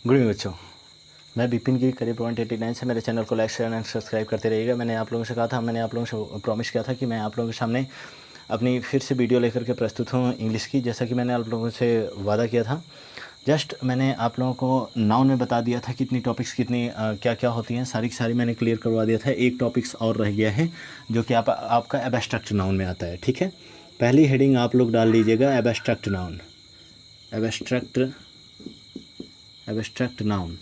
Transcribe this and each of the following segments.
Good evening बच्चों। मैं बिपिन गिरी करीब 189 से मेरे चैनल को लाइक शेयर एंड सब्सक्राइब करते रहिएगा। मैंने आप लोगों से कहा था, मैंने आप लोगों से प्रॉमिस किया था कि मैं आप लोगों के सामने अपनी फिर से वीडियो लेकर के प्रस्तुत हूँ इंग्लिश की, जैसा कि मैंने आप लोगों से वादा किया था। जस्ट मैंने आप लोगों को नाउन में बता दिया था कितनी टॉपिक्स कितनी क्या क्या होती हैं, सारी की सारी मैंने क्लियर करवा दिया था। एक टॉपिक्स और रह गया है जो कि आपका एब्स्ट्रैक्ट नाउन में आता है। ठीक है, पहली हेडिंग आप लोग डाल लीजिएगा, abstract noun. Abstract noun.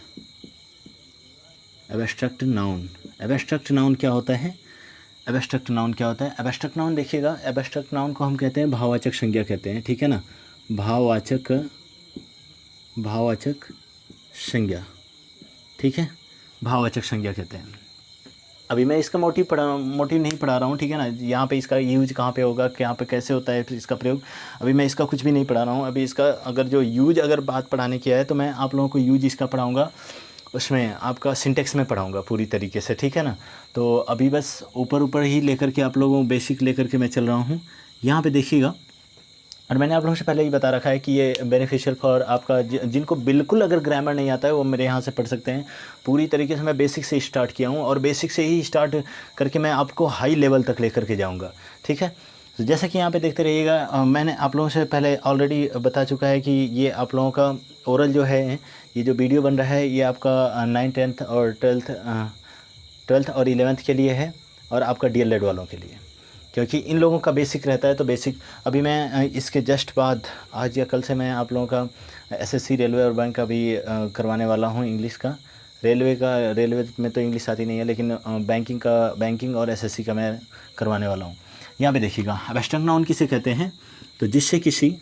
Abstract noun. Abstract noun क्या होता है? एब्स्ट्रैक्ट नाउन क्या होता है? एब्स्ट्रैक्ट नाउन देखिएगा, एब्स्ट्रैक्ट नाउन को हम कहते हैं भाववाचक संज्ञा कहते हैं। ठीक है ना, भाववाचक संज्ञा। ठीक है, भाववाचक संज्ञा कहते हैं। अभी मैं इसका मोटिव नहीं पढ़ा रहा हूँ। ठीक है ना, यहाँ पे इसका यूज कहाँ पे होगा, यहाँ पे कैसे होता है इसका प्रयोग, अभी मैं इसका कुछ भी नहीं पढ़ा रहा हूँ। अभी इसका अगर जो यूज अगर बात पढ़ाने की है तो मैं आप लोगों को यूज इसका पढ़ाऊँगा, उसमें आपका सिंटेक्स में पढ़ाऊँगा पूरी तरीके से। ठीक है ना, तो अभी बस ऊपर ही लेकर के आप लोगों बेसिक लेकर के मैं चल रहा हूँ। यहाँ पे देखिएगा, और मैंने आप लोगों से पहले ही बता रखा है कि ये बेनिफिशियल फॉर आपका जिनको बिल्कुल अगर ग्रामर नहीं आता है वो मेरे यहाँ से पढ़ सकते हैं। पूरी तरीके से मैं बेसिक से स्टार्ट किया हूँ और बेसिक से ही स्टार्ट करके मैं आपको हाई लेवल तक लेकर के जाऊँगा। ठीक है, तो जैसा कि यहाँ पे देखते रहिएगा, मैंने आप लोगों से पहले ऑलरेडी बता चुका है कि ये आप लोगों का ओरल जो है, ये जो वीडियो बन रहा है ये आपका 9th 10th और 12th और 11th के लिए है, और आपका DL वालों के लिए, क्योंकि इन लोगों का बेसिक रहता है। तो बेसिक अभी मैं इसके जस्ट बाद आज या कल से मैं आप लोगों का SSC रेलवे और बैंक का भी करवाने वाला हूँ इंग्लिश का। रेलवे में तो इंग्लिश आती नहीं है, लेकिन बैंकिंग और SSC का मैं करवाने वाला हूँ। यहाँ पे देखिएगा, एब्स्ट्रैक्ट नाउन किसे कहते हैं? तो जिससे किसी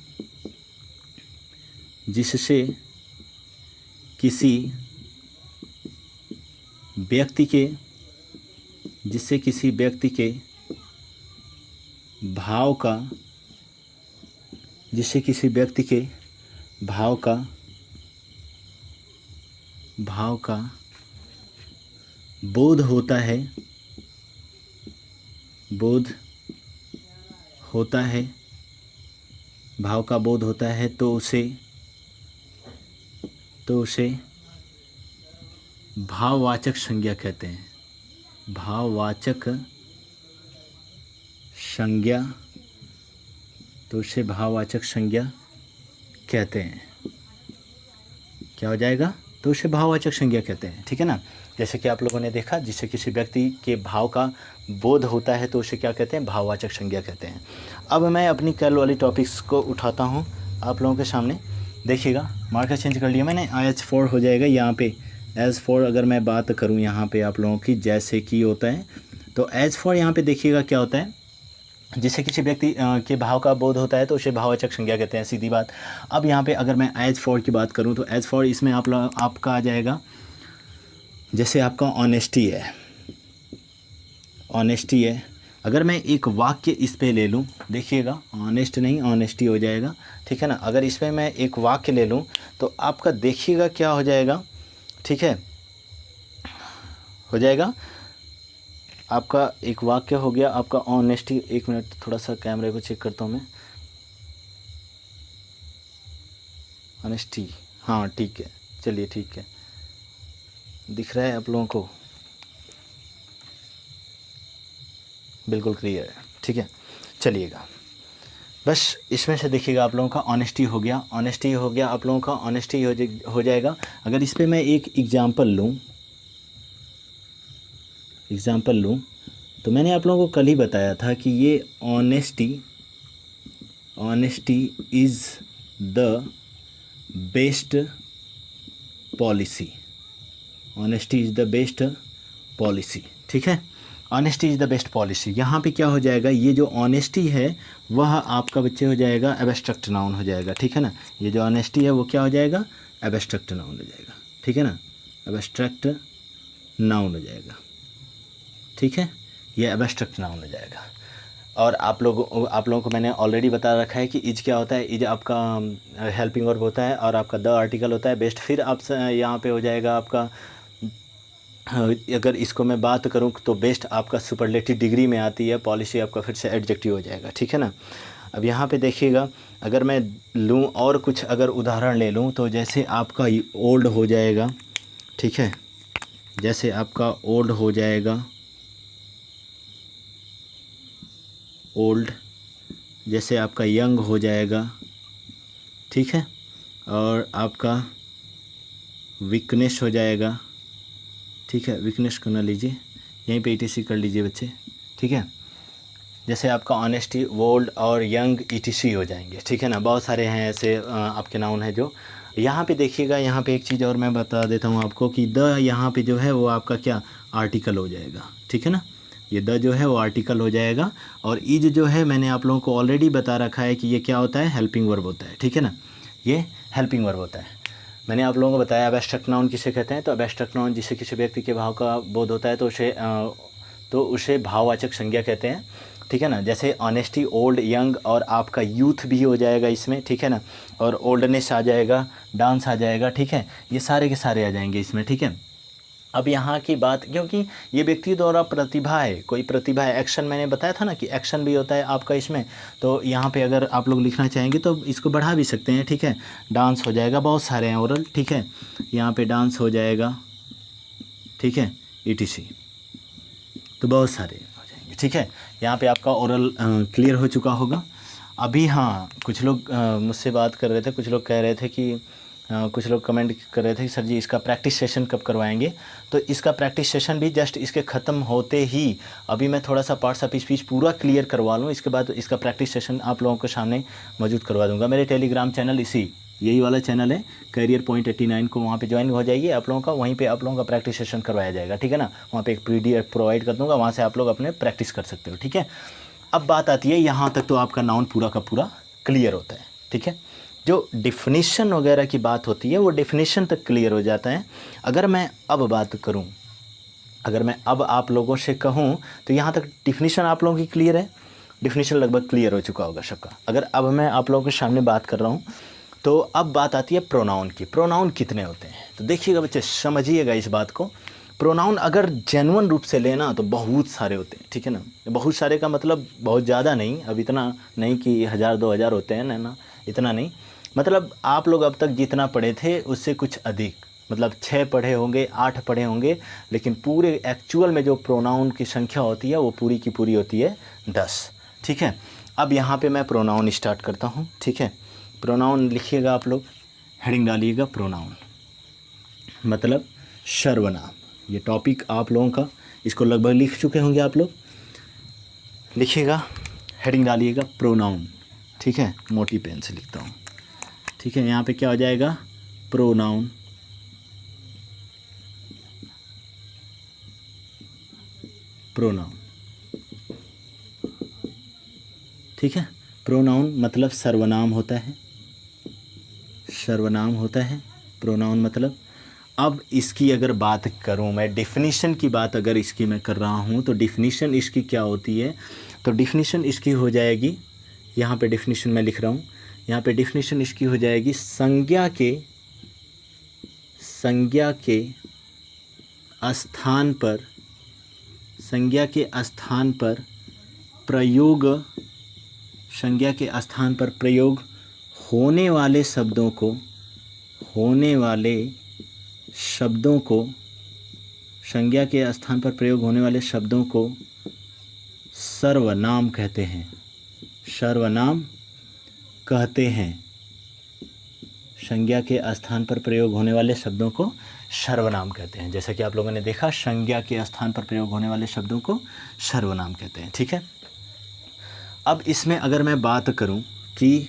व्यक्ति के भाव का बोध होता है, भाव का बोध होता है तो उसे भाववाचक संज्ञा कहते हैं। भाववाचक संज्ञा, तो उसे भाववाचक संज्ञा कहते हैं। क्या हो जाएगा? तो उसे भाववाचक संज्ञा कहते हैं। ठीक है ना, जैसे कि आप लोगों ने देखा, जिससे किसी व्यक्ति के भाव का बोध होता है तो उसे क्या कहते हैं? भाववाचक संज्ञा कहते हैं। अब मैं अपनी कल वाली टॉपिक्स को उठाता हूँ आप लोगों के सामने। देखिएगा, मार्कर चेंज कर लिया मैंने, AS4 हो जाएगा यहाँ पे। AS4 अगर मैं बात करूँ यहाँ पे आप लोगों की, जैसे कि होता है, तो AS4 यहाँ पे देखिएगा क्या होता है, जिससे किसी व्यक्ति के भाव का बोध होता है तो उसे भाववाचक संज्ञा कहते हैं, सीधी बात। अब यहाँ पे अगर मैं AS4 की बात करूँ तो AS4 इसमें आपका आ जाएगा, जैसे आपका ऑनेस्टी है। अगर मैं एक वाक्य इस पे ले लूँ, देखिएगा, ऑनेस्ट नहीं ऑनेस्टी हो जाएगा। ठीक है ना, अगर इसमें मैं एक वाक्य ले लूँ तो आपका देखिएगा क्या हो जाएगा। ठीक है, हो जाएगा आपका एक वाक्य हो गया आपका ऑनेस्टी। एक मिनट, थोड़ा सा कैमरे को चेक करता हूँ मैं। ऑनेस्टी, हाँ ठीक है, चलिए ठीक है, दिख रहा है आप लोगों को, बिल्कुल क्लियर है। ठीक है, चलिएगा, बस इसमें से देखिएगा आप लोगों का ऑनेस्टी हो गया आप लोगों का ऑनेस्टी हो जाएगा। अगर इस पर मैं एक एग्जाम्पल लूँ तो मैंने आप लोगों को कल ही बताया था कि ये honesty is the best policy. ठीक है, honesty is the best policy. यहाँ पे क्या हो जाएगा, ये जो ऑनेस्टी है वह आपका बच्चे हो जाएगा एब्स्ट्रैक्ट नाउन हो जाएगा। ठीक है ना, ये जो ऑनेस्टी है वो क्या हो जाएगा? एब्स्ट्रैक्ट नाउन हो जाएगा। ठीक है ना, एब्स्ट्रैक्ट नाउन हो जाएगा। ठीक है, ये एब्स्ट्रैक्ट नाउन हो जाएगा। और आप लोगों को मैंने ऑलरेडी बता रखा है कि इज क्या होता है। इज आपका हेल्पिंग वर्ब होता है और आपका द आर्टिकल होता है। बेस्ट फिर आप यहाँ पे हो जाएगा आपका, अगर इसको मैं बात करूँ तो बेस्ट आपका सुपरलेटिव डिग्री में आती है। पॉलिसी आपका फिर से एडजेक्टिव हो जाएगा। ठीक है ना, अब यहाँ पे देखिएगा, अगर मैं लूँ और कुछ अगर उदाहरण ले लूँ तो जैसे आपका ओल्ड हो जाएगा, ठीक है, जैसे आपका ओल्ड हो जाएगा, ओल्ड, जैसे आपका यंग हो जाएगा, ठीक है, और आपका वीकनेस हो जाएगा, ठीक है, वीकनेस को ना लीजिए, यहीं पे ईटीसी कर लीजिए बच्चे, ठीक है। जैसे आपका ऑनेस्टी, वोल्ड और यंग ईटीसी हो जाएंगे, ठीक है ना। बहुत सारे हैं ऐसे आपके नाउन है जो यहाँ पे देखिएगा। यहाँ पे एक चीज़ और मैं बता देता हूँ आपको कि द यहाँ पे जो है वो आपका क्या आर्टिकल हो जाएगा, ठीक है ना। ये द जो है वो आर्टिकल हो जाएगा, और इज जो है मैंने आप लोगों को ऑलरेडी बता रखा है कि ये क्या होता है, हेल्पिंग वर्ब होता है, ठीक है ना। ये हेल्पिंग वर्ब होता है। मैंने आप लोगों को बताया अब एब्स्ट्रैक्ट नाउन किसे कहते हैं। तो अब एब्स्ट्रैक्ट नाउन जिससे किसी व्यक्ति के भाव का बोध होता है तो उसे भाववाचक संज्ञा कहते हैं, ठीक है ना। जैसे ऑनेस्टी, ओल्ड, यंग और आपका यूथ भी हो जाएगा इसमें, ठीक है ना, और ओल्डनेस आ जाएगा, डांस आ जाएगा, ठीक है, ये सारे के सारे आ जाएंगे इसमें, ठीक है। अब यहाँ की बात, क्योंकि ये व्यक्ति द्वारा प्रतिभा है, कोई प्रतिभा है, एक्शन मैंने बताया था ना कि एक्शन भी होता है आपका इसमें। तो यहाँ पे अगर आप लोग लिखना चाहेंगे तो इसको बढ़ा भी सकते हैं, ठीक है। डांस हो जाएगा, बहुत सारे हैं ओरल, ठीक है, यहाँ पे डांस हो जाएगा, ठीक है, ईटीसी, तो बहुत सारे हो जाएंगे, ठीक है। यहाँ पे आपका ओरल क्लियर हो चुका होगा। अभी हाँ, कुछ लोग मुझसे बात कर रहे थे, कुछ लोग कह रहे थे कि कुछ लोग कमेंट कर रहे थे कि सर जी इसका प्रैक्टिस सेशन कब करवाएंगे। तो इसका प्रैक्टिस सेशन भी जस्ट इसके ख़त्म होते ही अभी मैं थोड़ा सा पार्ट्स ऑफ स्पीच पूरा क्लियर करवा लूँ, इसके बाद इसका प्रैक्टिस सेशन आप लोगों के सामने मौजूद करवा दूँगा। मेरे टेलीग्राम चैनल यही वाला चैनल है, करियर पॉइंट 89 को वहाँ पे ज्वाइन हो जाइए आप लोगों का, वहीं पे आप लोगों का प्रैक्टिस सेशन करवाया जाएगा, ठीक है ना। वहाँ पे एक PDF प्रोवाइड कर दूँगा, वहाँ से आप लोग अपने प्रैक्टिस कर सकते हो, ठीक है। अब बात आती है यहाँ तक तो आपका नाउन पूरा का पूरा क्लियर होता है, ठीक है। जो डिफिनीशन वगैरह की बात होती है वो डिफिनीशन तक क्लियर हो जाता है। अगर मैं अब बात करूँ, अगर मैं अब आप लोगों से कहूँ तो यहाँ तक डिफिनीशन आप लोगों की क्लियर है, डिफिनीशन लगभग क्लियर हो चुका होगा सबका। अगर अब मैं आप लोगों के सामने बात कर रहा हूँ तो अब बात आती है प्रोनाउन की। प्रोनाउन कितने होते हैं, तो देखिएगा बच्चे, समझिएगा इस बात को। प्रोनाउन अगर जेन्युइन रूप से लेना तो बहुत सारे होते हैं, ठीक है ना। बहुत सारे का मतलब बहुत ज़्यादा नहीं, अब इतना नहीं कि 1000-2000 होते हैं ना, इतना नहीं। मतलब आप लोग अब तक जितना पढ़े थे उससे कुछ अधिक, मतलब 6 पढ़े होंगे, 8 पढ़े होंगे, लेकिन पूरे एक्चुअल में जो प्रोनाउन की संख्या होती है वो पूरी की पूरी होती है 10, ठीक है। अब यहाँ पे मैं प्रोनाउन स्टार्ट करता हूँ, ठीक है। प्रोनाउन लिखिएगा आप लोग, हेडिंग डालिएगा प्रोनाउन, मतलब सर्वनाम। ये टॉपिक आप लोगों का, इसको लगभग लिख चुके होंगे आप लोग। लिखिएगा, हेडिंग डालिएगा प्रोनाउन, ठीक है, मोटी पेन से लिखता हूँ, ठीक है। यहाँ पे क्या हो जाएगा, प्रोनाउन, प्रोनाउन, ठीक है। प्रोनाउन मतलब सर्वनाम होता है, सर्वनाम होता है प्रोनाउन मतलब। अब इसकी अगर बात करूं मैं, डेफिनीशन की बात अगर इसकी मैं कर रहा हूं तो डेफिनीशन इसकी क्या होती है, तो डेफिनीशन इसकी हो जाएगी, यहाँ पे डेफिनीशन मैं लिख रहा हूँ, यहाँ पे डेफिनीशन इसकी हो जाएगी संज्ञा के स्थान पर, संज्ञा के स्थान पर प्रयोग, संज्ञा के स्थान पर प्रयोग होने वाले शब्दों को, होने वाले शब्दों को, संज्ञा के स्थान पर प्रयोग होने वाले शब्दों को सर्वनाम कहते हैं, सर्वनाम कहते हैं। संज्ञा के स्थान पर प्रयोग होने वाले शब्दों को सर्वनाम कहते हैं। जैसा कि आप लोगों ने देखा, संज्ञा के स्थान पर प्रयोग होने वाले शब्दों को सर्वनाम कहते हैं, ठीक है। अब इसमें अगर मैं बात करूं कि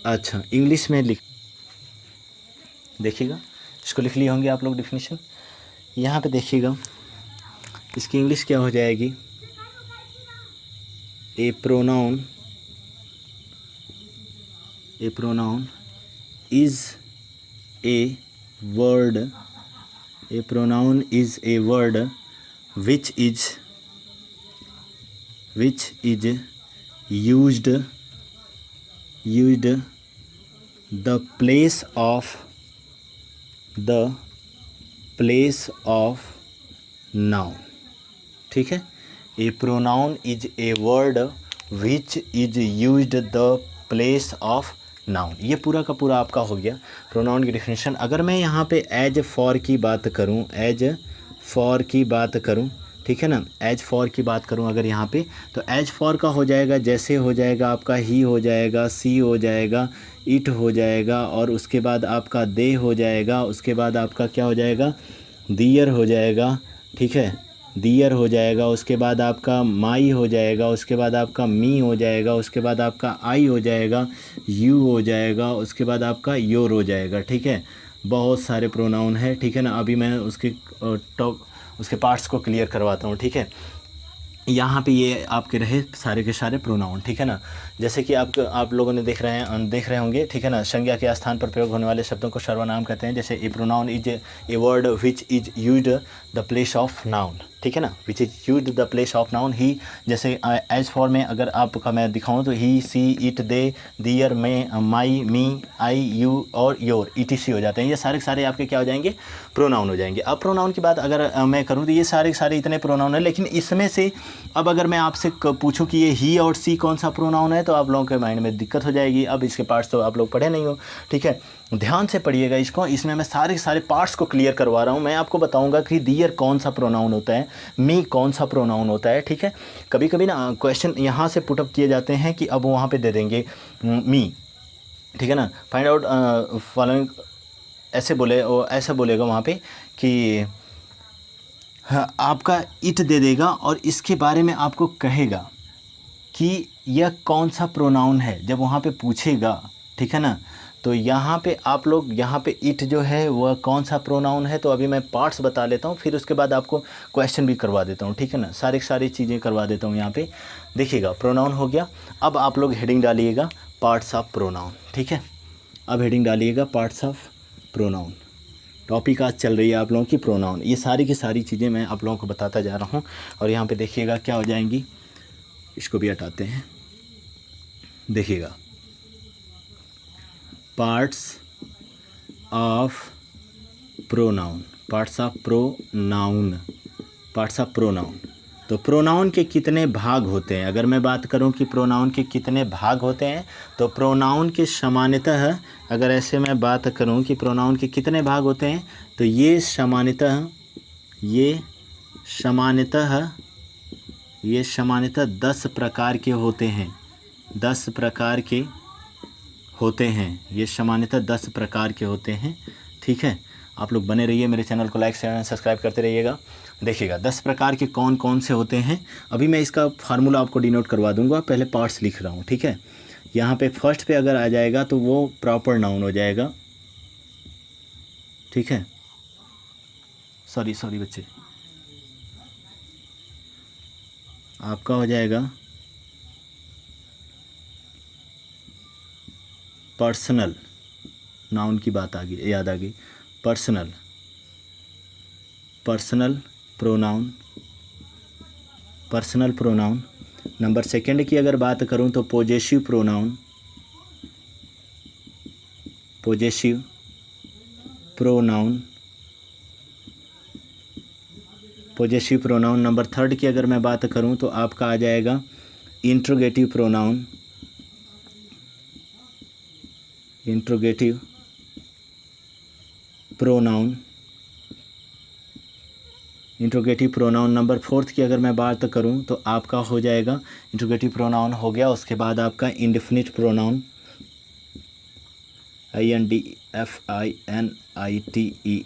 अच्छा इंग्लिश में देखिएगा, इसको लिख लिए होंगे आप लोग डिफिनीशन। यहाँ पे देखिएगा, इसकी इंग्लिश क्या हो जाएगी, a pronoun is a word, a pronoun is a word which is used the place of noun, ठीक है। A pronoun is a word which is used the place of noun. ये पूरा का पूरा आपका हो गया प्रोनाउन की डिफिनेशन। अगर मैं यहाँ पे एज फॉर की बात करूँ, एज फॉर की बात करूँ, ठीक है ना, एज फॉर की बात करूँ अगर यहाँ पे, तो एज फॉर का हो जाएगा, जैसे हो जाएगा आपका ही हो जाएगा, सी हो जाएगा, इट हो जाएगा, और उसके बाद आपका दे हो जाएगा, उसके बाद आपका क्या हो जाएगा, दियर हो जाएगा, ठीक है, दियर हो जाएगा, उसके बाद आपका माई हो जाएगा, उसके बाद आपका मी हो जाएगा, उसके बाद आपका आई हो जाएगा, यू हो जाएगा, उसके बाद आपका योर हो जाएगा, ठीक है। बहुत सारे प्रोनाउन है, ठीक है ना। अभी मैं उसके उसके पार्ट्स को क्लियर करवाता हूँ, ठीक है। यहाँ पे ये आपके रहे सारे के सारे प्रोनाउन, ठीक है ना। जैसे कि आप लोगों ने देख रहे होंगे, ठीक है ना, संज्ञा के स्थान पर प्रयोग होने वाले शब्दों को सर्वनाम कहते हैं। जैसे a pronoun is a word which is used the place of noun, ठीक है ना, which is used the place of noun. He, जैसे एज फॉर में अगर आपका मैं दिखाऊं तो ही, सी, इट, दे, दियर, में, माई, मी, आई, यू और योर, ETC हो जाते हैं। ये सारे के सारे आपके क्या हो जाएंगे, प्रोनाउन हो जाएंगे। अब प्रोनाउन की बात अगर मैं करूं तो ये सारे के सारे इतने प्रोनाउन है, लेकिन इसमें से अब अगर मैं आपसे पूछूं कि ये ही और सी कौन सा प्रोनाउन है, तो आप लोगों के माइंड में दिक्कत हो जाएगी। अब इसके पार्ट्स तो आप लोग पढ़े नहीं हो, ठीक है, ध्यान से पढ़िएगा इसको। इसमें मैं सारे के सारे पार्ट्स को क्लियर करवा रहा हूँ। मैं आपको बताऊंगा कि दियर कौन सा प्रोनाउन होता है, मी कौन सा प्रोनाउन होता है, ठीक है। कभी कभी ना क्वेश्चन यहाँ से पुटअप किए जाते हैं कि अब वहाँ पे दे देंगे मी, ठीक है ना, फाइंड आउट फॉलोइंग, ऐसे बोले, वो ऐसा बोलेगा वहाँ पे कि हाँ, आपका इट दे देगा और इसके बारे में आपको कहेगा कि यह कौन सा प्रोनाउन है। जब वहाँ पे पूछेगा, ठीक है ना, तो यहाँ पे आप लोग, यहाँ पे इट जो है वह कौन सा प्रोनाउन है। तो अभी मैं पार्ट्स बता लेता हूँ, फिर उसके बाद आपको क्वेश्चन भी करवा देता हूँ, ठीक है ना, सारी चीज़ें करवा देता हूँ। यहाँ पे देखिएगा प्रोनाउन हो गया। अब आप लोग हेडिंग डालिएगा पार्ट्स ऑफ प्रोनाउन, ठीक है। अब हेडिंग डालिएगा पार्ट्स ऑफ प्रोनाउन। टॉपिक आज चल रही है आप लोगों की प्रोनाउन। ये सारी की सारी चीज़ें मैं आप लोगों को बताता जा रहा हूँ। और यहाँ पे देखिएगा क्या हो जाएंगी, इसको भी हटाते हैं, देखिएगा parts of pronoun, parts of pronoun, parts of pronoun. तो प्रोनाउन के कितने भाग होते हैं, अगर मैं बात करूं कि प्रोनाउन के कितने भाग होते हैं, तो प्रोनाउन के सामान्यतः, अगर ऐसे मैं बात करूं कि प्रोनाउन के कितने भाग होते हैं, तो ये सामान्यतः 10 प्रकार के होते हैं, 10 प्रकार के होते हैं, ये सामान्यतः 10 प्रकार के होते हैं, ठीक है। आप लोग बने रहिए, मेरे चैनल को लाइक शेयर एंड सब्सक्राइब करते रहिएगा। देखिएगा 10 प्रकार के कौन कौन से होते हैं। अभी मैं इसका फार्मूला आपको डिनोट करवा दूंगा, पहले पार्ट्स लिख रहा हूँ, ठीक है। यहाँ पे फर्स्ट पे अगर आ जाएगा तो वो प्रॉपर नाउन हो जाएगा, ठीक है। सॉरी बच्चे, आपका हो जाएगा पर्सनल, नाउन की बात आ गई, याद आ गई, पर्सनल प्रोनाउन। नंबर सेकंड की अगर बात करूं तो पोजेसिव प्रोनाउन, नंबर थर्ड की अगर मैं बात करूं तो आपका आ जाएगा interrogative pronoun, interrogative pronoun. Number fourth की अगर मैं बात करूं तो आपका हो जाएगा, इंट्रोगेटिव प्रोनाउन हो गया, उसके बाद आपका इंडेफिनिट प्रोनाउन, INDEFINITE,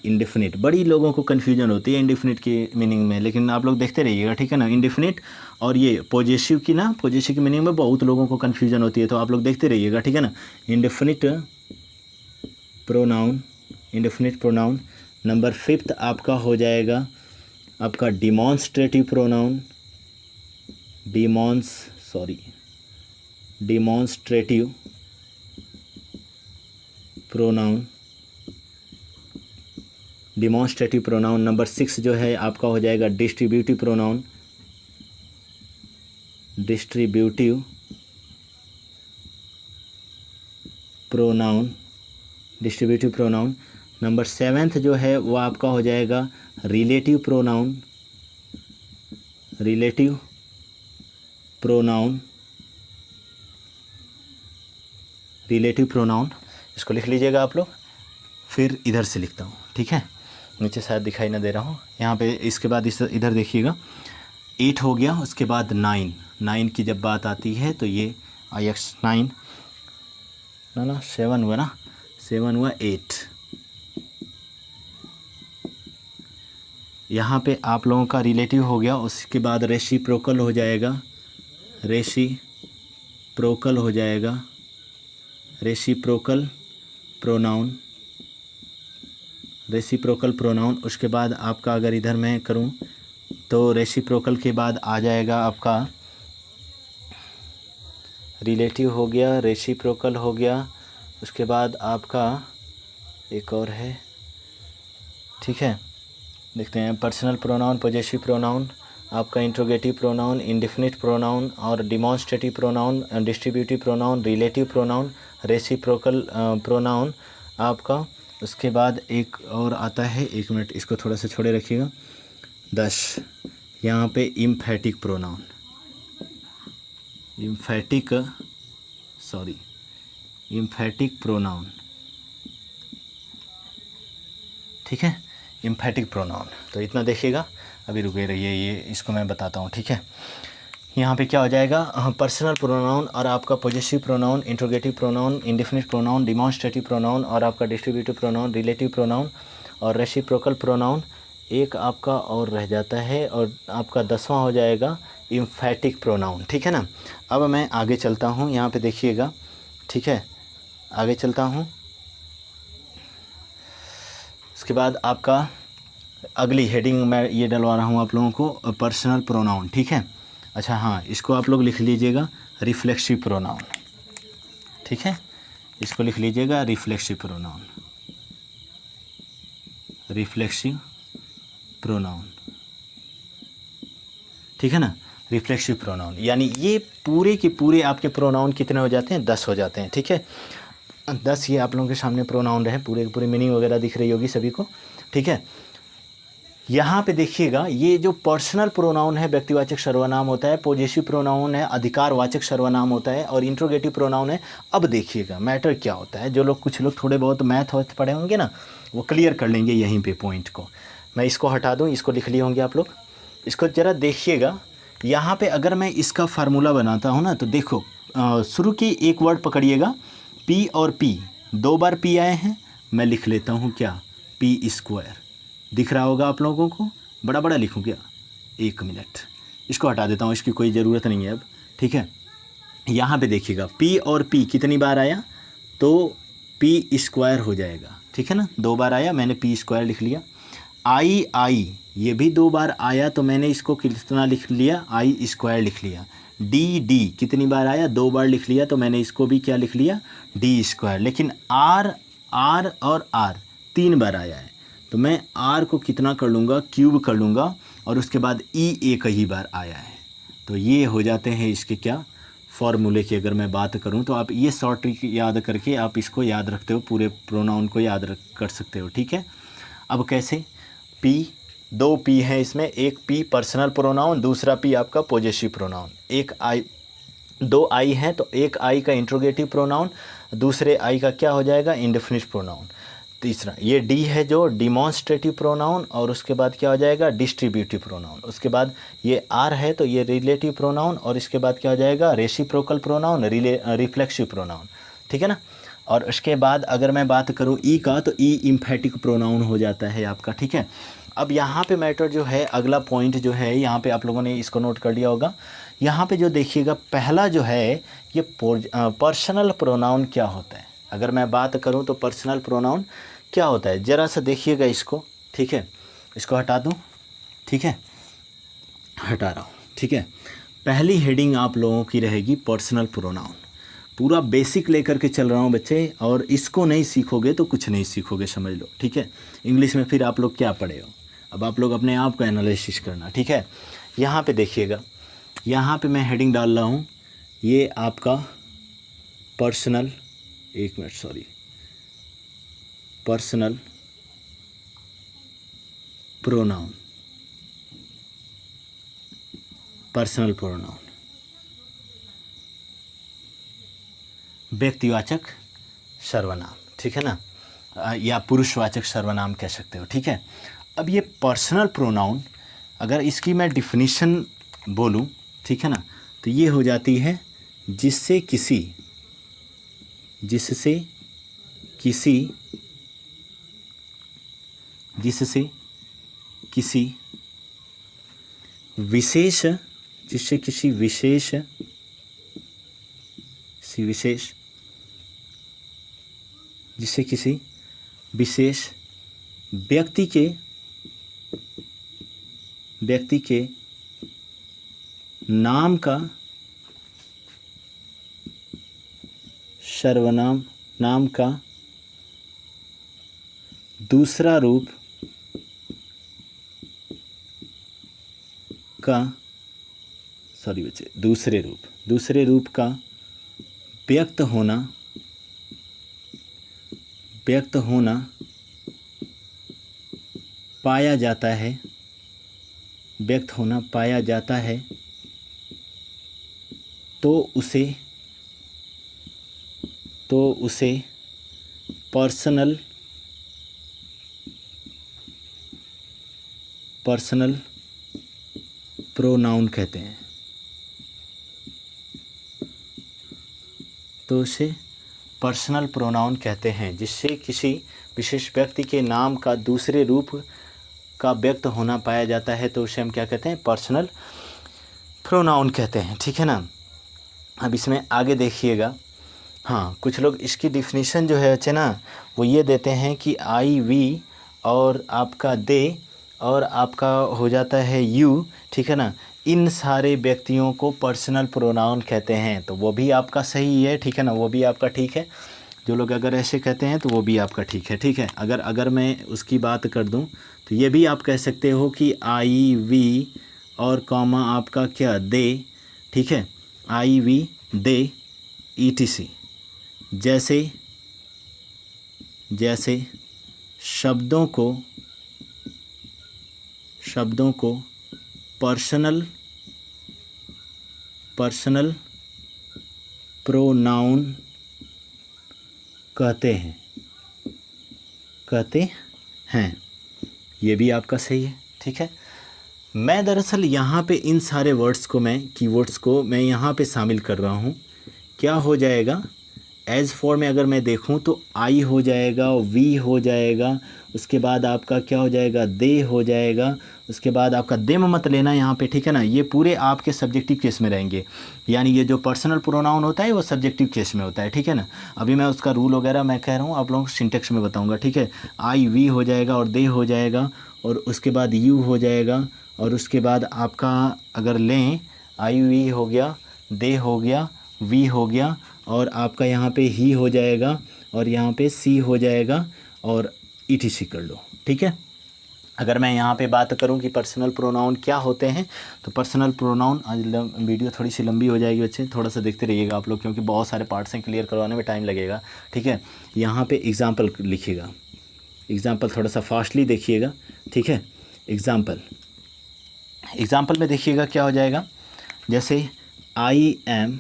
इंडेफिनिट। बड़ी लोगों को कन्फ्यूजन होती है इंडेफिनिट की मीनिंग में, लेकिन आप लोग देखते रहिएगा, ठीक है ना। इंडेफिनिट और ये पॉजेसिव की मीनिंग में बहुत लोगों को कन्फ्यूजन होती है, तो आप लोग देखते रहिएगा, ठीक है ना। Indefinite pronoun. नंबर फिफ्थ आपका हो जाएगा आपका demonstrative pronoun, demonstrative pronoun. Number 6 जो है आपका हो जाएगा डिस्ट्रीब्यूटिव प्रोनाउन। नंबर 7 जो है वो आपका हो जाएगा रिलेटिव प्रोनाउन। रिलेटिव प्रोनाउन, इसको लिख लीजिएगा आप लोग। फिर इधर से लिखता हूँ, ठीक है, नीचे शायद दिखाई ना दे रहा हूँ यहाँ पे। इसके बाद इस इधर देखिएगा 8 हो गया, उसके बाद 9 की जब बात आती है तो ये IX 9 ना 7 हुआ ना, 7 हुआ 8। यहाँ पे आप लोगों का रिलेटिव हो गया, उसके बाद रेसिप्रोकल हो जाएगा, रेसिप्रोकल हो जाएगा, रेसिप्रोकल प्रोनाउन, रेसिप्रोकल प्रोनाउन। उसके बाद आपका अगर इधर मैं करूं तो रेसिप्रोकल के बाद आ जाएगा आपका रिलेटिव हो गया, रेसिप्रोकल हो गया, उसके बाद आपका एक और है, ठीक है, देखते हैं। पर्सनल प्रोनाउन, पॉजेसिव प्रोनाउन, आपका इंट्रोगेटिव प्रोनाउन, इंडेफिनिट प्रोनाउन और demonstrative pronoun, distributive pronoun, relative pronoun, reciprocal pronoun आपका। उसके बाद एक और आता है, 1 मिनट इसको थोड़ा सा छोड़े रखिएगा। 10 यहाँ पे इम्फेटिक प्रोनाउन, इम्फेटिक प्रोनाउन, ठीक है, इम्फेटिक प्रोनाउन। तो इतना देखिएगा, अभी रुके रहिए, ये इसको मैं बताता हूँ, ठीक है। यहाँ पे क्या हो जाएगा, पर्सनल प्रोनाउन और आपका possessive pronoun, interrogative pronoun, indefinite pronoun, demonstrative pronoun और आपका डिस्ट्रीब्यूटिव प्रोनाउन, रिलेटिव प्रोनाउन और रेसिप्रोकल प्रोनाउन। एक आपका और रह जाता है और आपका 10वां हो जाएगा इम्फेटिक प्रोनाउन, ठीक है ना। अब मैं आगे चलता हूँ, यहाँ पे देखिएगा, ठीक है, आगे चलता हूँ। उसके बाद आपका अगली हेडिंग मैं ये डलवा रहा हूँ आप लोगों को, पर्सनल प्रोनाउन, ठीक है। अच्छा हाँ, इसको आप लोग लिख लीजिएगा रिफ्लेक्सिव प्रोनाउन, ठीक है, इसको लिख लीजिएगा रिफ्लेक्सिव प्रोनाउन, रिफ्लेक्सिव प्रोनाउन, ठीक है ना, रिफ्लेक्सिव प्रोनाउन। यानी ये पूरे के पूरे आपके प्रोनाउन कितने हो जाते हैं, 10 हो जाते हैं, ठीक है। 10 ये आप लोगों के सामने प्रोनाउन रहे, पूरे पूरे मीनिंग वगैरह दिख रही होगी सभी को, ठीक है। यहाँ पे देखिएगा, ये जो पर्सनल प्रोनाउन है व्यक्तिवाचक सर्वनाम होता है, पॉजेसिव प्रोनाउन है अधिकारवाचक सर्वनाम होता है और इंट्रोगेटिव प्रोनाउन है। अब देखिएगा मैटर क्या होता है, जो लोग कुछ लोग थोड़े बहुत मैथ पढ़े होंगे ना, वो क्लियर कर लेंगे यहीं पे पॉइंट को। मैं इसको हटा दूँ, इसको लिख लिए होंगे आप लोग, इसको ज़रा देखिएगा। यहाँ पे अगर मैं इसका फार्मूला बनाता हूँ ना, तो देखो शुरू की एक वर्ड पकड़िएगा, P और P, 2 बार P आए हैं, मैं लिख लेता हूँ क्या, P²। दिख रहा होगा आप लोगों को, बड़ा बड़ा लिखूँ क्या, 1 मिनट, इसको हटा देता हूँ, इसकी कोई ज़रूरत नहीं है अब, ठीक है। यहाँ पे देखिएगा P और P कितनी बार आया, तो P² हो जाएगा, ठीक है ना, 2 बार आया, मैंने P² लिख लिया। I ये भी 2 बार आया, तो मैंने इसको कितना लिख लिया, I² लिख लिया। D कितनी बार आया, 2 बार लिख लिया, तो मैंने इसको भी क्या लिख लिया, D²। लेकिन R और R 3 बार आया है, तो मैं R को कितना कर लूँगा, क्यूब कर लूँगा, और उसके बाद E एक ही बार आया है। तो ये हो जाते हैं इसके क्या, फॉर्मूले की अगर मैं बात करूँ तो आप ये शॉर्ट ट्रिक याद करके आप इसको याद रखते हो, पूरे प्रोनाउन को याद कर सकते हो, ठीक है। अब कैसे, दो P है इसमें, एक P पर्सनल प्रोनाउन, दूसरा P आपका पॉजेसिव प्रोनाउन। एक I, 2 I हैं, तो एक I का इंट्रोगेटिव प्रोनाउन, दूसरे I का क्या हो जाएगा, इंडेफिनिट प्रोनाउन। तीसरा ये D है जो डिमॉन्स्ट्रेटिव प्रोनाउन, और उसके बाद क्या हो जाएगा, डिस्ट्रीब्यूटिव प्रोनाउन। उसके बाद ये R है, तो ये रिलेटिव प्रोनाउन, और इसके बाद क्या हो जाएगा, रेसिप्रोकल प्रोनाउन, रिफ्लेक्सिव प्रोनाउन, ठीक है ना। और उसके बाद अगर मैं बात करूँ E का, तो E इम्फेटिक प्रोनाउन हो जाता है आपका, ठीक है। अब यहाँ पे मैटर जो है, अगला पॉइंट जो है, यहाँ पे आप लोगों ने इसको नोट कर लिया होगा। यहाँ पे जो देखिएगा पहला जो है, ये पर्सनल प्रोनाउन क्या होता है। अगर मैं बात करूँ तो पर्सनल प्रोनाउन क्या होता है, ज़रा सा देखिएगा इसको, ठीक है। इसको हटा दूँ, ठीक है, हटा रहा हूँ, ठीक है। पहली हेडिंग आप लोगों की रहेगी पर्सनल प्रोनाउन। पूरा बेसिक लेकर के चल रहा हूँ बच्चे, और इसको नहीं सीखोगे तो कुछ नहीं सीखोगे, समझ लो, ठीक है। इंग्लिश में फिर आप लोग क्या पढ़े हो, अब आप लोग अपने आप को एनालिसिस करना, ठीक है। यहाँ पे देखिएगा, यहाँ पे मैं हेडिंग डाल रहा हूँ, ये आपका पर्सनल, एक minute sorry, personal pronoun, personal pronoun, व्यक्तिवाचक सर्वनाम, ठीक है ना, या पुरुषवाचक सर्वनाम कह सकते हो, ठीक है। अब ये पर्सनल प्रोनाउन, अगर इसकी मैं डिफिनीशन बोलूँ, ठीक है ना, तो ये हो जाती है जिससे किसी विशेष व्यक्ति के नाम का सर्वनाम, नाम का दूसरे रूप का व्यक्त होना पाया जाता है, तो उसे पर्सनल प्रोनाउन कहते हैं। तो उसे पर्सनल प्रोनाउन कहते हैं जिससे किसी विशेष व्यक्ति के नाम का दूसरे रूप का व्यक्त होना पाया जाता है, तो उसे हम क्या कहते हैं? पर्सनल प्रोनाउन कहते हैं, ठीक है ना। अब इसमें आगे देखिएगा, हाँ, कुछ लोग इसकी डिफिनीशन जो है बच्चे ना, वो ये देते हैं कि आई वी और आपका दे और आपका हो जाता है यू, ठीक है ना, इन सारे व्यक्तियों को पर्सनल प्रोनाउन कहते हैं। तो वो भी आपका सही है, ठीक है ना, वो भी आपका ठीक है। जो लोग अगर ऐसे कहते हैं तो वो भी आपका ठीक है, ठीक है। अगर मैं उसकी बात कर दूं तो ये भी आप कह सकते हो कि आई वी और कॉमा आपका क्या दे, ठीक है, आई वी दे ETC, जैसे शब्दों को पर्सनल प्रोनाउन कहते हैं। ये भी आपका सही है, ठीक है। मैं दरअसल यहाँ पे इन सारे कीवर्ड्स को मैं यहाँ पे शामिल कर रहा हूँ। क्या हो जाएगा? एज फॉर में अगर मैं देखूँ तो आई हो जाएगा, वी हो जाएगा, उसके बाद आपका क्या हो जाएगा? दे हो जाएगा, उसके बाद आपका देम मत लेना यहाँ पे, ठीक है ना। ये पूरे आपके सब्जेक्टिव केस में रहेंगे, यानी ये जो पर्सनल प्रोनाउन होता है वो सब्जेक्टिव केस में होता है, ठीक है ना। अभी मैं उसका रूल वगैरह मैं कह रहा हूँ, आप लोगों को सिंटेक्स में बताऊँगा, ठीक है। आई वी हो जाएगा और दे हो जाएगा और उसके बाद यू हो जाएगा और उसके बाद आपका अगर लें आई वी हो गया, दे हो गया, वी हो गया और आपका यहाँ पे ही हो जाएगा और यहाँ पे सी हो जाएगा और ETC कर लो, ठीक है। अगर मैं यहाँ पे बात करूँ कि पर्सनल प्रोनाउन क्या होते हैं, तो पर्सनल प्रोनाउन, आज वीडियो थोड़ी सी लंबी हो जाएगी बच्चे, थोड़ा सा देखते रहिएगा आप लोग, क्योंकि बहुत सारे पार्ट्स हैं, क्लियर करवाने में टाइम लगेगा, ठीक है। यहाँ पे एग्जाम्पल लिखिएगा, एग्जाम्पल थोड़ा सा फास्टली देखिएगा, ठीक है। एग्जाम्पल में देखिएगा क्या हो जाएगा, जैसे I am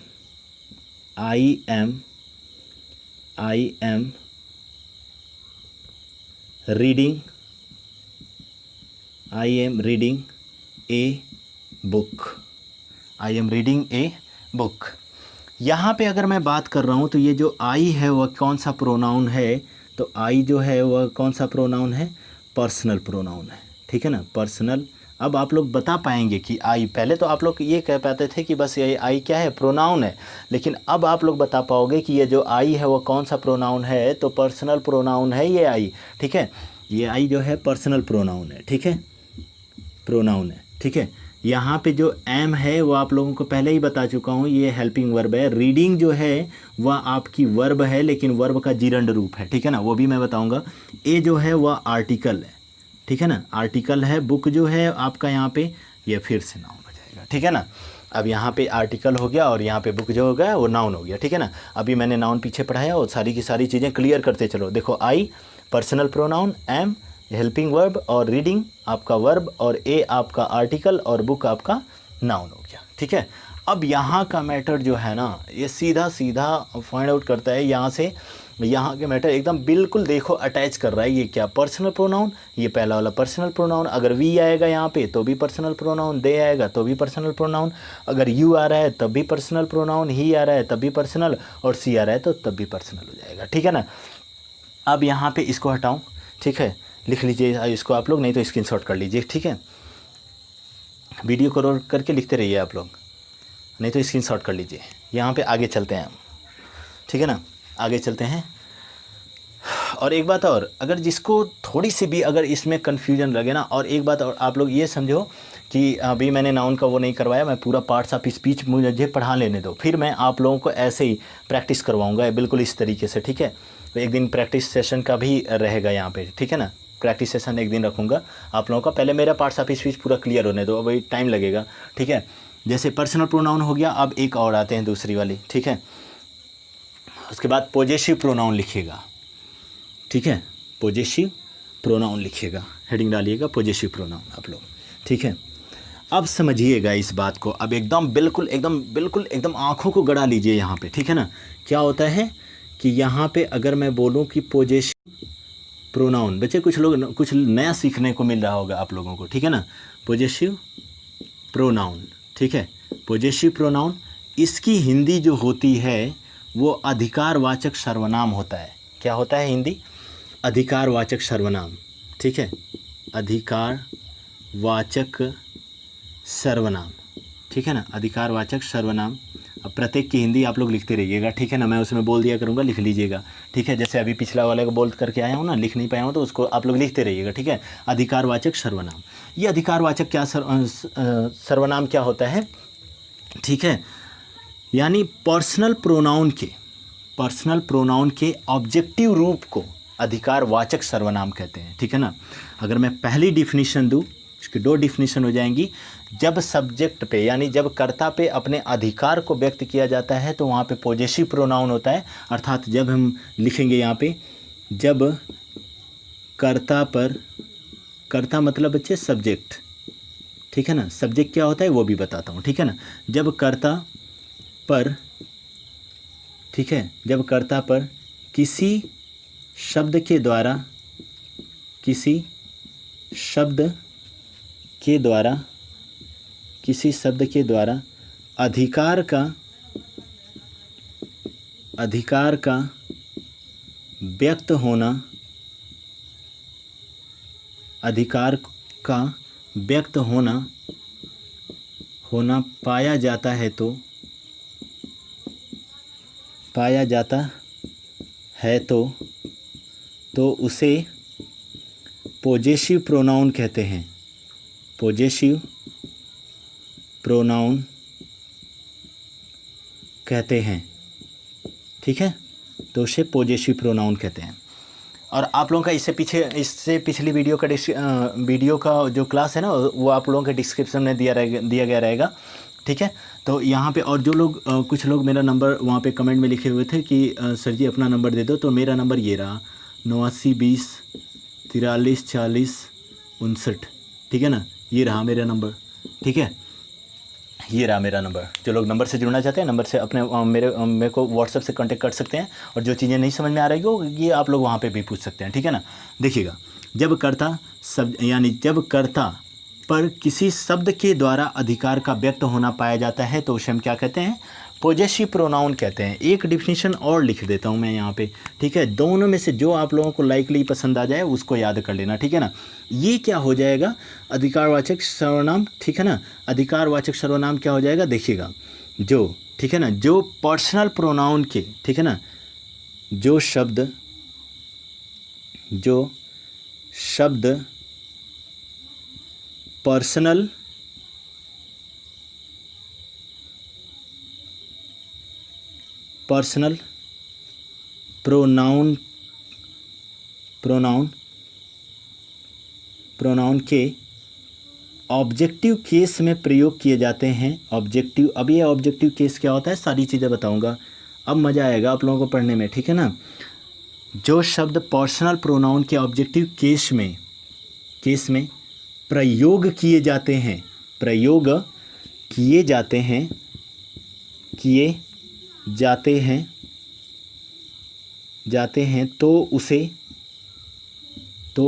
reading a book. यहाँ पे अगर मैं बात कर रहा हूँ तो ये जो आई है वह कौन सा प्रोनाउन है? तो आई जो है वह कौन सा प्रोनाउन है? पर्सनल प्रोनाउन है, ठीक है ना, पर्सनल। अब आप लोग बता पाएंगे कि आई, पहले तो आप लोग ये कह पाते थे कि बस ये आई क्या है? प्रोनाउन है, लेकिन अब आप लोग बता पाओगे कि ये जो आई है वो कौन सा प्रोनाउन है? तो पर्सनल प्रोनाउन है ये आई, ठीक है। ये आई जो है पर्सनल प्रोनाउन है, ठीक है, प्रोनाउन है, ठीक है। यहाँ पे जो एम है वो आप लोगों को पहले ही बता चुका हूँ, ये हेल्पिंग वर्ब है। रीडिंग जो है वह आपकी वर्ब है, लेकिन वर्ब का जिरंड रूप है, ठीक है ना, वो भी मैं बताऊँगा। ए जो है वह आर्टिकल है, ठीक है ना, आर्टिकल है। बुक जो है आपका यहाँ पे ये फिर से नाउन हो जाएगा, ठीक है ना। अब यहाँ पे आर्टिकल हो गया और यहाँ पे बुक जो हो गया वो नाउन हो गया, ठीक है ना। अभी मैंने नाउन पीछे पढ़ाया और सारी की सारी चीज़ें क्लियर करते चलो। देखो, I personal pronoun, am helping verb और रीडिंग आपका वर्ब और ए आपका आर्टिकल और बुक आपका नाउन हो गया, ठीक है। अब यहाँ का मैटर जो है ना, ये सीधा सीधा फाइंड आउट करता है यहाँ से, यहाँ के मैटर एकदम बिल्कुल देखो अटैच कर रहा है। ये क्या, पर्सनल प्रोनाउन, ये पहला वाला पर्सनल प्रोनाउन, अगर वी आएगा यहाँ पे तो भी पर्सनल प्रोनाउन, दे आएगा तो भी पर्सनल प्रोनाउन, अगर यू आ रहा है तब भी पर्सनल प्रोनाउन, ही आ रहा है तब भी पर्सनल, और सी आ रहा है तो तब भी पर्सनल हो जाएगा, ठीक है ना। अब यहाँ पे इसको हटाऊँ, ठीक है, लिख लीजिए इसको आप लोग, नहीं तो स्क्रीनशॉट कर लीजिए, ठीक है। वीडियो को रोक करके लिखते रहिए आप लोग, नहीं तो स्क्रीनशॉट कर लीजिए। यहाँ पे आगे चलते हैं हम, ठीक है ना, आगे चलते हैं। और एक बात और, अगर जिसको थोड़ी सी भी अगर इसमें कन्फ्यूजन लगे ना, और एक बात और आप लोग ये समझो कि अभी मैंने नाउन का वो नहीं करवाया, मैं पूरा पार्ट्स ऑफ स्पीच मुझे पढ़ा लेने दो, फिर मैं आप लोगों को ऐसे ही प्रैक्टिस करवाऊँगा बिल्कुल इस तरीके से, ठीक है। तो एक दिन प्रैक्टिस सेशन का भी रहेगा यहाँ पे, ठीक है ना, प्रैक्टिस सेशन एक दिन रखूँगा आप लोगों का। पहले मेरा पार्ट्स ऑफ स्पीच पूरा क्लियर होने दो, अभी टाइम लगेगा, ठीक है। जैसे पर्सनल प्रोनाउन हो गया, अब एक और आते हैं दूसरी वाली, ठीक है। उसके बाद पॉजेसिव प्रोनाउन लिखिएगा, ठीक है, पॉजेसिव प्रोनाउन लिखिएगा, हेडिंग डालिएगा पॉजेसिव प्रोनाउन आप लोग, ठीक है। अब समझिएगा इस बात को, अब एकदम बिल्कुल आँखों को गड़ा लीजिए यहाँ पे, ठीक है ना। क्या होता है कि यहाँ पे अगर मैं बोलूँ कि पॉजेसिव प्रोनाउन, बच्चे कुछ नया सीखने को मिल रहा होगा आप लोगों को, ठीक है ना। पॉजेसिव प्रोनाउन, ठीक है, पॉजेसिव प्रोनाउन, इसकी हिंदी जो होती है वो अधिकारवाचक सर्वनाम होता है। क्या होता है हिंदी? अधिकारवाचक सर्वनाम, ठीक है, अधिकारवाचक सर्वनाम, ठीक है ना, अधिकारवाचक सर्वनाम। अब प्रत्येक की हिंदी आप लोग लिखते रहिएगा, ठीक है ना, मैं उसमें बोल दिया करूँगा, लिख लीजिएगा, ठीक है। जैसे अभी पिछला वाले को बोल करके आया हूँ ना, लिख नहीं पाया हूँ, तो उसको आप लोग लिखते रहिएगा, ठीक है। अधिकारवाचक सर्वनाम, ये अधिकारवाचक क्या सर्वनाम क्या होता है, ठीक है, यानी पर्सनल प्रोनाउन के ऑब्जेक्टिव रूप को अधिकारवाचक सर्वनाम कहते हैं, ठीक है ना। अगर मैं पहली डिफिनीशन दूँ, इसकी दो डिफिनीशन हो जाएंगी। जब सब्जेक्ट पे यानी जब कर्ता पे अपने अधिकार को व्यक्त किया जाता है तो वहाँ पे पॉजेसिव प्रोनाउन होता है, अर्थात जब हम लिखेंगे यहाँ पे, जब कर्ता पर, कर्ता मतलब बच्चे सब्जेक्ट, ठीक है ना, सब्जेक्ट क्या होता है वो भी बताता हूँ, ठीक है ना। जब कर्ता पर, ठीक है, जब कर्ता पर किसी शब्द के द्वारा, किसी शब्द के द्वारा अधिकार का व्यक्त होना, अधिकार का व्यक्त होना पाया जाता है तो उसे पॉजेसिव प्रोनाउन कहते हैं, पॉजेसिव प्रोनाउन कहते हैं, ठीक है, तो उसे पॉजेसिव प्रोनाउन कहते हैं। और आप लोगों का इससे पिछली वीडियो का जो क्लास है ना, वो आप लोगों के डिस्क्रिप्शन में दिया गया रहेगा, ठीक है। तो यहाँ पे और जो लोग कुछ लोग मेरा नंबर वहाँ पे कमेंट में लिखे हुए थे कि सर जी अपना नंबर दे दो, तो मेरा नंबर ये रहा 8920 43 40 59, ठीक है ना, ये रहा मेरा नंबर, ठीक है, ये रहा मेरा नंबर। जो लोग नंबर से जुड़ना चाहते हैं, नंबर से अपने मेरे को व्हाट्सएप से कांटेक्ट कर सकते हैं, और जो चीज़ें नहीं समझ में आ रही हो ये आप लोग वहाँ पे भी पूछ सकते हैं, ठीक है ना। देखिएगा, जब कर्ता पर किसी शब्द के द्वारा अधिकार का व्यक्त होना पाया जाता है तो उसे हम क्या कहते हैं? पॉजेसिव प्रोनाउन कहते हैं। एक डिफिनीशन और लिख देता हूँ मैं यहाँ पे, ठीक है, दोनों में से जो आप लोगों को लाइकली पसंद आ जाए उसको याद कर लेना, ठीक है ना। ये क्या हो जाएगा? अधिकारवाचक सर्वनाम, ठीक है ना। अधिकारवाचक सर्वनाम क्या हो जाएगा? देखिएगा, जो, ठीक है ना, जो पर्सनल प्रोनाउन के, ठीक है ना, जो शब्द पर्सनल प्रोनाउन के ऑब्जेक्टिव केस में प्रयोग किए जाते हैं। ऑब्जेक्टिव, अब ये ऑब्जेक्टिव केस क्या होता है सारी चीज़ें बताऊंगा, अब मज़ा आएगा आप लोगों को पढ़ने में, ठीक है ना। जो शब्द पर्सनल प्रोनाउन के ऑब्जेक्टिव केस में प्रयोग किए जाते हैं किए जाते हैं तो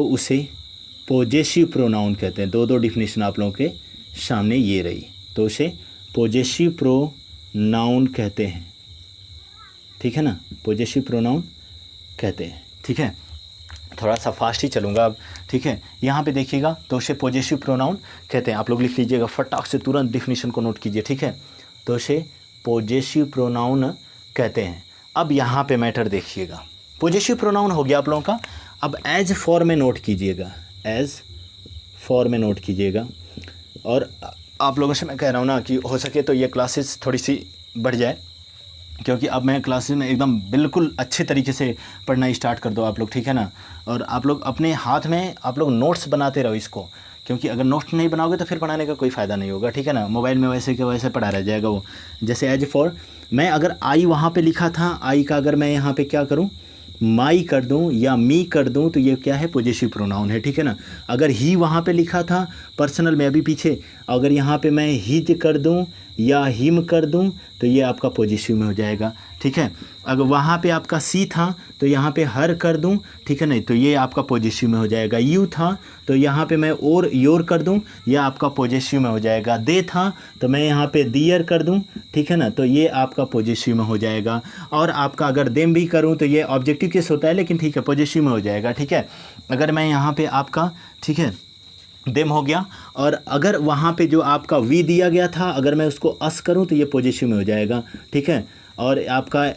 उसे पोजेसिव प्रोनाउन कहते हैं। दो डिफिनेशन आप लोगों के सामने ये रही, तो उसे पोजेसिव प्रोनाउन कहते हैं, ठीक है ना, पोजेसिव प्रोनाउन कहते हैं, ठीक है। थोड़ा सा फास्ट ही चलूँगा अब, ठीक है। यहाँ पे देखिएगा, तो उसे पोजेसिव प्रोनाउन कहते हैं। आप लोग लिख लीजिएगा, फटाक से तुरंत डिफिनेशन को नोट कीजिए, ठीक है। तो उसे पोजेसिव प्रोनाउन कहते हैं। अब यहाँ पे मैटर देखिएगा, पोजेसिव प्रोनाउन हो गया आप लोगों का। अब एज फॉर में नोट कीजिएगा, एज फॉर में नोट कीजिएगा। और आप लोगों से मैं कह रहा हूँ ना कि हो सके तो ये क्लासेस थोड़ी सी बढ़ जाए, क्योंकि अब मैं क्लासेस में एकदम बिल्कुल अच्छे तरीके से पढ़ना स्टार्ट कर दो आप लोग, ठीक है ना। और आप लोग अपने हाथ में आप लोग नोट्स बनाते रहो इसको, क्योंकि अगर नोट्स नहीं बनाओगे तो फिर पढ़ाने का कोई फ़ायदा नहीं होगा, ठीक है ना। मोबाइल में वैसे के वैसे पढ़ा रह जाएगा वो। जैसे एज फॉर, मैं अगर आई वहाँ पे लिखा था, आई का अगर मैं यहाँ पे क्या करूँ, माई कर दूं या मी कर दूं, तो ये क्या है, पोजेसिव प्रोनाउन है, ठीक है ना। अगर ही वहाँ पे लिखा था पर्सनल में अभी पीछे, अगर यहाँ पे मैं हिज कर दूं या हिम कर दूं, तो ये आपका पोजेसिव में हो जाएगा, ठीक है। अगर वहाँ पे आपका सी था तो यहाँ पे हर कर दूं, ठीक है, नहीं तो ये आपका पोजेसिव में हो जाएगा। यू था तो यहाँ पे मैं और योर कर दूं, यह आपका पोजेसिव में हो जाएगा। दे था तो मैं यहाँ पे दियर कर दूं, ठीक है ना, तो ये आपका पोजेसिव में हो जाएगा। और आपका अगर देम भी करूं तो ये ऑब्जेक्टिव केस होता है, लेकिन ठीक है पोजेसिव में हो जाएगा, ठीक है। अगर मैं यहाँ पे आपका, ठीक है, देम हो गया, और अगर वहाँ पे जो आपका वी दिया गया था, अगर मैं उसको अस करूँ तो ये पोजेसिव में हो जाएगा, ठीक है। और आपका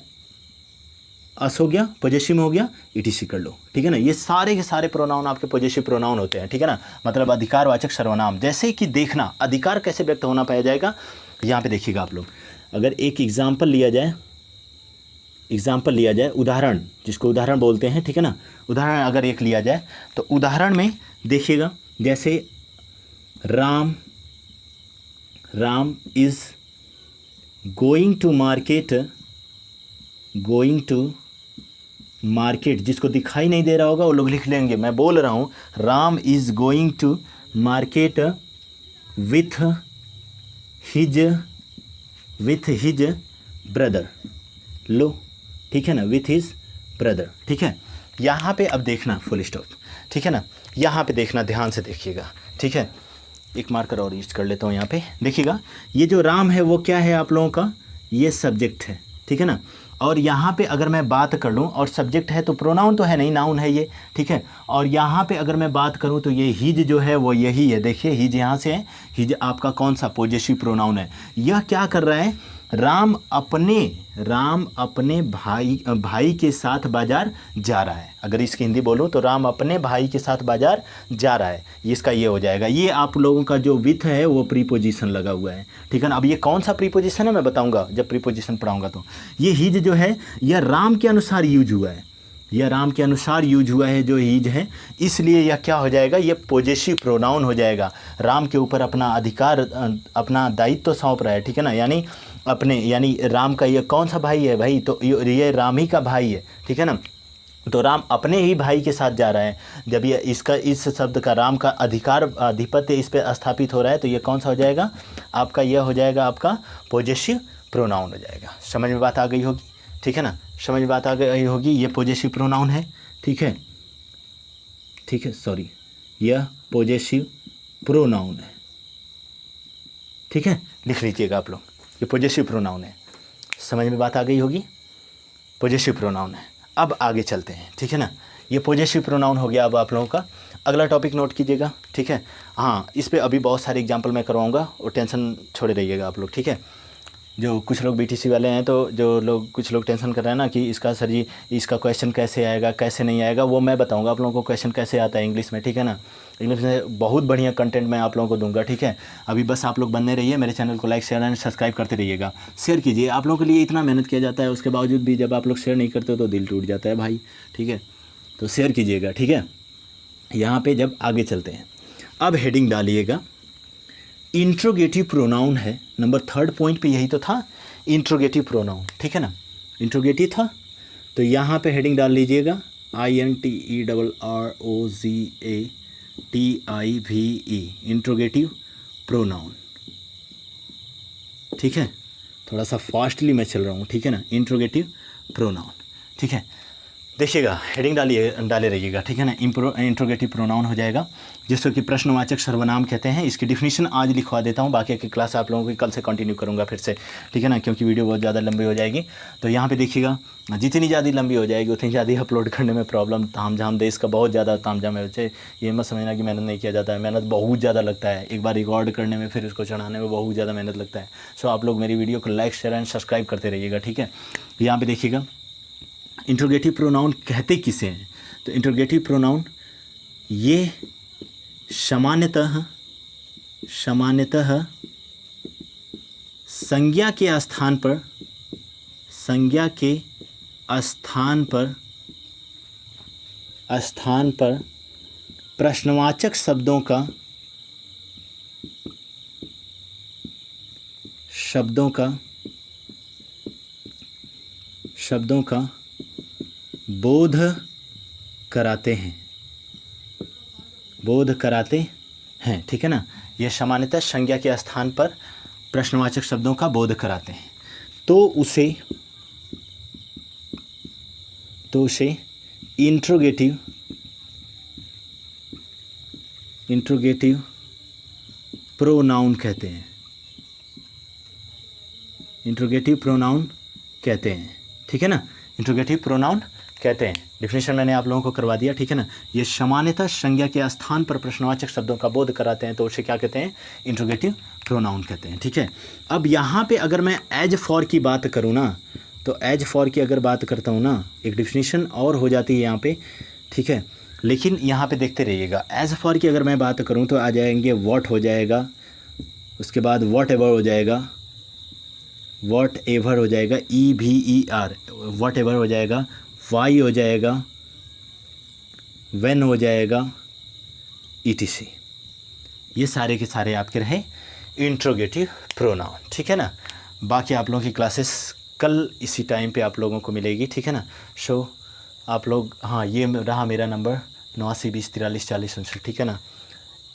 अस हो गया, पोजेसिव में हो गया, ईटीसी कर लो, ठीक है ना। ये सारे के सारे प्रोनाउन आपके पोजेसिव प्रोनाउन होते हैं, ठीक है ना। मतलब अधिकारवाचक सर्वनाम। जैसे कि देखना अधिकार कैसे व्यक्त होना पाया जाएगा, यहाँ पे देखिएगा आप लोग। अगर एक एग्जाम्पल लिया जाए, उदाहरण, जिसको उदाहरण बोलते हैं, ठीक है ना। उदाहरण अगर एक लिया जाए तो उदाहरण में देखिएगा, जैसे Ram is going to market, जिसको दिखाई नहीं दे रहा होगा वो लोग लिख लेंगे, मैं बोल रहा हूँ, Ram is going to market with his brother. लो, ठीक है ना, विथ हिज ब्रदर, ठीक है। यहाँ पे अब देखना, फुल स्टॉप, ठीक है ना। यहाँ पे देखना, ध्यान से देखिएगा, ठीक है। एक मार्कर और यूज कर लेता हूँ यहाँ पे, देखिएगा। ये जो राम है वो क्या है आप लोगों का, ये सब्जेक्ट है, ठीक है ना। और यहाँ पे अगर मैं बात कर लूँ, और सब्जेक्ट है तो प्रोनाउन तो है नहीं, नाउन है ये, ठीक है। और यहाँ पे अगर मैं बात करूँ तो ये हिज जो है वो यही है, देखिए हिज यहाँ से है, हिज आपका कौन सा पोजेसिव प्रोनाउन है। यह क्या कर रहा है, राम अपने भाई के साथ बाजार जा रहा है। अगर इसकी हिंदी बोलूँ तो राम अपने भाई के साथ बाजार जा रहा है, इसका ये हो जाएगा। ये आप लोगों का जो विथ है वो प्रीपोजिशन लगा हुआ है, ठीक है ना। अब ये कौन सा प्रीपोजिशन है मैं बताऊंगा जब प्रीपोजिशन पढ़ाऊंगा। तो ये हिज जो है यह राम के अनुसार यूज हुआ है, यह राम के अनुसार यूज हुआ है जो हिज है, इसलिए यह क्या हो जाएगा, ये पोजेसिव प्रोनाउन हो जाएगा। राम के ऊपर अपना अधिकार, अपना दायित्व सौंप रहा है, ठीक है ना। यानी राम का ये कौन सा भाई है भाई, तो ये राम ही का भाई है, ठीक है ना। तो राम अपने ही भाई के साथ जा रहा है। जब ये इस शब्द का राम का आधिपत्य इस पर स्थापित हो रहा है, तो ये कौन सा हो जाएगा आपका, यह हो जाएगा आपका पोजेसिव प्रोनाउन हो जाएगा। समझ में बात आ गई होगी, ठीक है ना, समझ में बात आ गई होगी। ये पोजेसिव प्रोनाउन है, ठीक है, सॉरी, यह पोजेसिव प्रोनाउन है, ठीक है, लिख लीजिएगा आप लोग, ये पोजेसिव प्रोनाउन है। समझ में बात आ गई होगी, पोजेसिव प्रोनाउन है। अब आगे चलते हैं, ठीक है ना। ये पोजेसिव प्रोनाउन हो गया। अब आप लोगों का अगला टॉपिक नोट कीजिएगा, ठीक है। हाँ, इस पे अभी बहुत सारे एग्जाम्पल मैं करवाऊँगा, और टेंशन छोड़े रहिएगा आप लोग, ठीक है। जो कुछ लोग बीटीसी वाले हैं, तो कुछ लोग टेंशन कर रहे हैं ना कि इसका सर जी इसका क्वेश्चन कैसे आएगा, कैसे नहीं आएगा, वो मैं बताऊंगा आप लोगों को क्वेश्चन कैसे आता है इंग्लिश में, ठीक है ना। इंग्लिश में बहुत बढ़िया कंटेंट मैं आप लोगों को दूंगा, ठीक है। अभी बस आप लोग बने रहिए, मेरे चैनल को लाइक शेयर एंड सब्सक्राइब करते रहिएगा, शेयर कीजिए। आप लोगों के लिए इतना मेहनत किया जाता है, उसके बावजूद भी जब आप लोग शेयर नहीं करते हो तो दिल टूट जाता है भाई, ठीक है। तो शेयर कीजिएगा, ठीक है। यहाँ पर जब आगे चलते हैं, अब हेडिंग डालिएगा, इंट्रोगेटिव प्रोनाउन है। नंबर 3 पॉइंट पे यही तो था, इंट्रोगेटिव प्रोनाउन, ठीक है ना। इंट्रोगेटिव था, तो यहाँ पे हेडिंग डाल लीजिएगा INTERROGATIVE, इंट्रोगेटिव प्रोनाउन, ठीक है। थोड़ा सा फास्टली मैं चल रहा हूँ, ठीक है ना। इंट्रोगेटिव प्रोनाउन, ठीक है। देखिएगा, हेडिंग डाले रहिएगा, ठीक है ना। इंट्रोगेटिव प्रोनाउन हो जाएगा, जिसको कि प्रश्नवाचक सर्वनाम कहते हैं। इसकी डिफिनीशन आज लिखवा देता हूँ, बाकी की क्लास आप लोगों की कल से कंटिन्यू करूँगा फिर से, ठीक है ना, क्योंकि वीडियो बहुत ज़्यादा लंबी हो जाएगी। तो यहाँ पे देखिएगा, जितनी ज़्यादा लंबी हो जाएगी उतनी ज़्यादा अपलोड करने में प्रॉब्लम, तामझाम, देश का बहुत ज़्यादा तामझाम है। वैसे ये मत समझना कि मेहनत नहीं किया जाता है, मेहनत बहुत ज़्यादा लगता है। एक बार रिकॉर्ड करने में, फिर उसको चढ़ाने में बहुत ज़्यादा मेहनत लगता है। सो आप लोग मेरी वीडियो को लाइक, शेयर एंड सब्सक्राइब करते रहिएगा, ठीक है। यहाँ पे देखिएगा, इंट्रोगेटिव प्रोनाउन कहते किसे हैं? तो इंट्रोगेटिव प्रोनाउन ये सामान्यतः संज्ञा के स्थान पर प्रश्नवाचक शब्दों का बोध कराते हैं, ठीक है ना। ये सामान्यतः संज्ञा के स्थान पर प्रश्नवाचक शब्दों का बोध कराते हैं, तो उसे इंट्रोगेटिव प्रोनाउन कहते हैं। इंट्रोगेटिव प्रोनाउन कहते हैं, ठीक है ना। इंट्रोगेटिव प्रोनाउन कहते हैं। डिफिनेशन मैंने आप लोगों को करवा दिया, ठीक है ना। ये सामान्यतः संज्ञा के स्थान पर प्रश्नवाचक शब्दों का बोध कराते हैं, तो उसे क्या कहते हैं? इंट्रोगेटिव प्रोनाउन कहते हैं, ठीक है। अब यहाँ पे अगर मैं एज फॉर की बात करूँ ना, तो एज फॉर की अगर बात करता हूँ ना, एक डिफिनेशन और हो जाती है यहाँ पे, ठीक है। लेकिन यहाँ पे देखते रहिएगा, एज फॉर की अगर मैं बात करूँ तो आ जाएंगे व्हाट हो जाएगा, उसके बाद व्हाट एवर हो जाएगा, EVER, व्हाट एवर हो जाएगा, वाई हो जाएगा, व्हेन हो जाएगा, ETC। ये सारे के सारे आपके रहे इंट्रोगेटिव प्रोनाउन, ठीक है ना। बाकी आप लोगों की क्लासेस कल इसी टाइम पे आप लोगों को मिलेगी, ठीक है ना। सो आप लोग, हाँ, ये रहा मेरा नंबर 8920434059, ठीक है ना,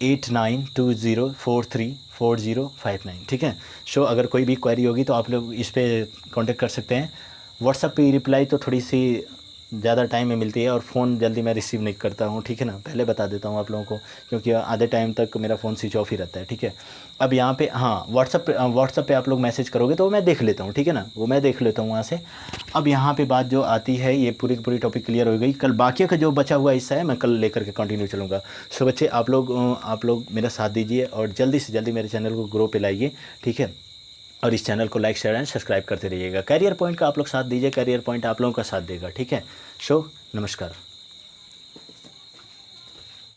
8920434059, ठीक है। सो अगर कोई भी क्वेरी होगी तो आप लोग इस पर कांटेक्ट कर सकते हैं। व्हाट्सएप पे रिप्लाई तो थोड़ी सी ज़्यादा टाइम में मिलती है, और फ़ोन जल्दी मैं रिसीव नहीं करता हूँ, ठीक है ना। पहले बता देता हूँ आप लोगों को, क्योंकि आधे टाइम तक मेरा फ़ोन स्विच ऑफ ही रहता है, ठीक है। अब यहाँ पे, हाँ, व्हाट्सएप पे आप लोग मैसेज करोगे तो मैं देख लेता हूँ, ठीक है ना, वो मैं देख लेता हूँ वहाँ से। अब यहाँ पे बात जो आती है, ये पूरी पूरी टॉपिक क्लियर हो गई। कल बाकी का जो बचा हुआ हिस्सा है मैं कल लेकर के कंटिन्यू चलूँगा। सो बच्चे, आप लोग मेरा साथ दीजिए और जल्दी से जल्दी मेरे चैनल को ग्रो पे लाइए, ठीक है। और इस चैनल को लाइक, शेयर एंड सब्सक्राइब करते रहिएगा। कैरियर पॉइंट का आप लोग साथ दीजिए, कैरियर पॉइंट आप लोगों का साथ देगा, ठीक है। सो नमस्कार।